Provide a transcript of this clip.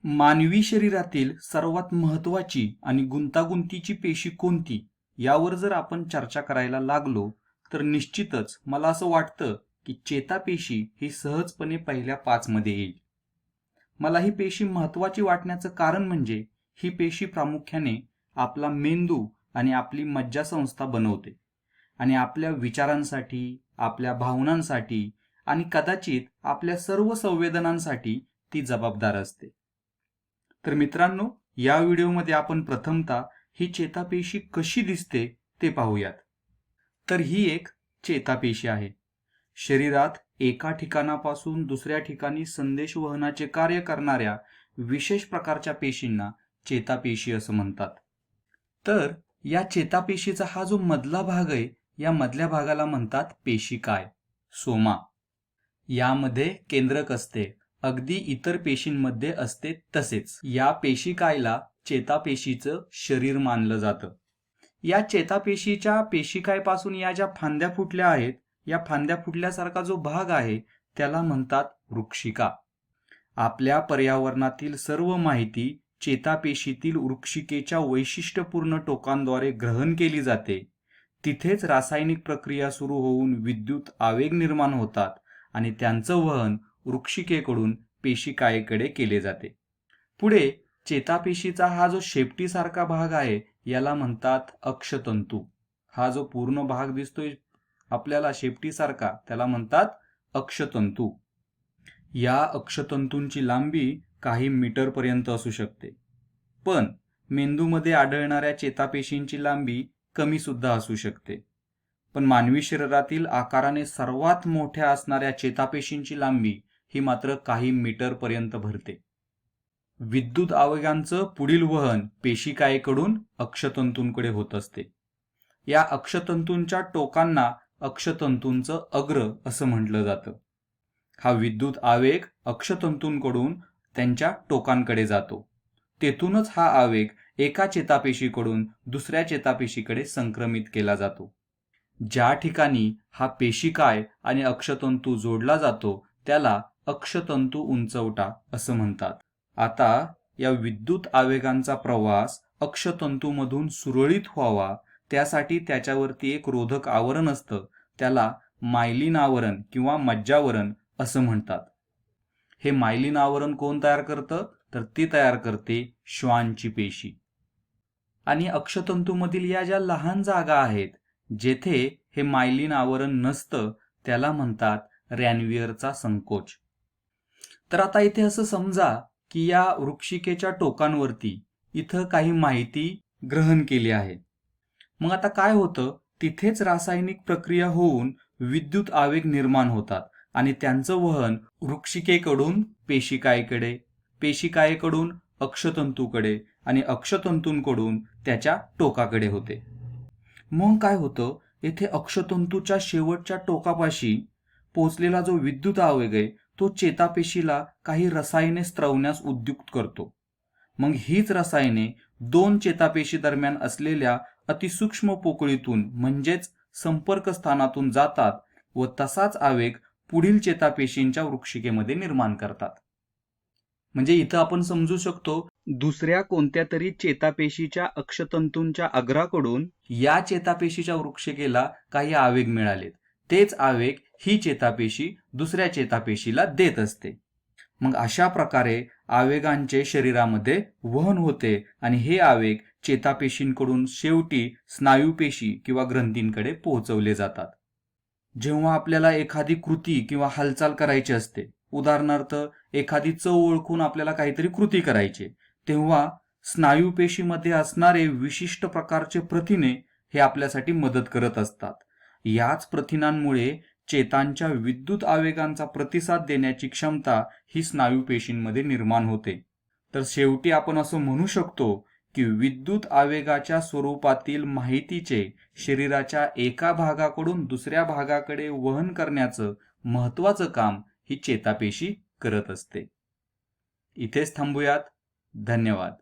मानवी शरीरातील सर्वात महत्त्वाची आणि गुंतागुंतीची पेशी कोणती यावर जर आपण चर्चा करायला लागलो तर निश्चितच मला असं वाटतं की चेतापेशी ही सहजपणे पहिल्या 5 मध्ये येईल. मला ही पेशी महत्त्वाची वाटण्याचं कारण म्हणजे ही पेशी प्रामुख्याने आपला मेंदू आणि आपली मज्जासंस्था बनवते आणि आपल्या विचारांसाठी, आपल्या भावनांसाठी आणि कदाचित आपल्या सर्व संवेदनांसाठी ती जबाबदार असते. तर मित्रांनो, या व्हिडिओमध्ये आपण प्रथमतः ही चेतापेशी कशी दिसते ते पाहूयात. तर ही एक चेतापेशी आहे. शरीरात एका ठिकाणापासून दुसऱ्या ठिकाणी संदेश वहनाचे कार्य करणाऱ्या विशेष प्रकारच्या पेशींना चेतापेशी असं म्हणतात. तर या चेतापेशीचा हा जो मधला भाग आहे, या मधल्या भागाला म्हणतात पेशिकाय, सोमा. यामध्ये केंद्रक असते, अगदी इतर पेशींमध्ये असते तसेच. या पेशिकायला चेतापेशीचं शरीर मानलं जातं. या चेतापेशीच्या पेशिकायपासून या ज्या फांद्या फुटल्या आहेत, या फांद्या फुटल्यासारखा जो भाग आहे त्याला म्हणतात वृक्षिका. आपल्या पर्यावरणातील सर्व माहिती चेतापेशीतील वृक्षिकेच्या वैशिष्ट्यपूर्ण टोकांद्वारे ग्रहण केली जाते. तिथेच रासायनिक प्रक्रिया सुरू होऊन विद्युत आवेग निर्माण होतात आणि त्यांचं वहन वृक्षिकेकडून पेशिकायेकडे केले जाते. पुढे चेतापेशीचा हा जो शेपटीसारखा भाग आहे याला म्हणतात अक्षतंतू. हा जो पूर्ण भाग दिसतोय आपल्याला शेपटीसारखा त्याला म्हणतात अक्षतंतू. या अक्षतंतूंची लांबी काही मीटर पर्यंत असू शकते, पण मेंदूमध्ये आढळणाऱ्या चेतापेशींची लांबी कमी सुद्धा असू शकते. पण मानवी शरीरातील आकाराने सर्वात मोठ्या असणाऱ्या चेतापेशींची लांबी ही मात्र काही मीटर पर्यंत भरते. विद्युत आवेगांचं पुढील वहन पेशिकायेकडून अक्षतंतूंकडे होत असते. या अक्षतंतूंच्या टोकांना अक्षतंतूंचं अग्र असं म्हटलं जातं. हा विद्युत आवेग अक्षतंतूंकडून त्यांच्या टोकांकडे जातो. तेथूनच हा आवेग एका चेतापेशीकडून दुसऱ्या चेतापेशीकडे संक्रमित केला जातो. ज्या ठिकाणी हा पेशिकाय आणि अक्षतंतू जोडला जातो त्याला अक्षतंतू उंचवटा असं म्हणतात. आता या विद्युत आवेगांचा प्रवास अक्षतंतूमधून सुरळीत व्हावा त्यासाठी त्याच्यावरती एक रोधक आवरण असतं, त्याला मायलिन आवरण किंवा मज्जावरण असं म्हणतात. हे मायलिन आवरण कोण तयार करतं, तर ती तयार करते श्वानची पेशी. आणि अक्षतंतूमधील या ज्या लहान जागा आहेत जेथे हे मायलिन आवरण नसतं त्याला म्हणतात रॅनवियरचा संकोच. तर आता इथे असं समजा की या वृक्षिकेच्या टोकांवरती इथं काही माहिती ग्रहण केली आहे. मग आता काय होतं, तिथेच रासायनिक प्रक्रिया होऊन विद्युत आवेग निर्माण होतात आणि त्यांचं वहन वृक्षिकेकडून पेशिकायेकडे, पेशिकायेकडून अक्षतंतूकडे आणि अक्षतंतूंकडून त्याच्या टोकाकडे होते. मग काय होतं, येथे अक्षतंतूच्या शेवटच्या टोकापाशी पोहोचलेला जो विद्युत आवेग आहे तो चेतापेशीला काही रसायने स्त्रवण्यास उद्युक्त करतो. मग हीच रसायने 2 चेतापेशी दरम्यान असलेल्या अतिसूक्ष्म पोकळीतून म्हणजेच संपर्क स्थानातून जातात व तसाच आवेग पुढील चेतापेशींच्या वृक्षिकेमध्ये निर्माण करतात. म्हणजे इथं आपण समजू शकतो दुसऱ्या कोणत्या तरी चेतापेशीच्या अक्षतंतूंच्या अग्राकडून या चेतापेशीच्या वृक्षिकेला काही आवेग मिळालेत. तेच आवेग ही चेतापेशी दुसऱ्या चेतापेशीला देत असते. मग अशा प्रकारे आवेगांचे शरीरामध्ये वहन होते आणि हे आवेग चेतापेशींकडून शेवटी स्नायूपेशी किंवा ग्रंथींकडे पोहोचवले जातात. जेव्हा आपल्याला एखादी कृती किंवा हालचाल करायची असते, उदाहरणार्थ एखादी चव ओळखून आपल्याला काहीतरी कृती करायची, तेव्हा स्नायूपेशीमध्ये असणारे विशिष्ट प्रकारचे प्रथिने हे आपल्यासाठी मदत करत असतात. याच प्रथिनांमुळे चेतांच्या विद्युत आवेगांचा प्रतिसाद देण्याची क्षमता ही स्नायूपेशींमध्ये निर्माण होते. तर शेवटी आपण असं म्हणू शकतो की विद्युत आवेगाच्या स्वरूपातील माहितीचे शरीराच्या एका भागाकडून दुसऱ्या भागाकडे वहन करण्याचं महत्त्वाचं काम ही चेतापेशी करत असते. इथेच थांबूयात. धन्यवाद.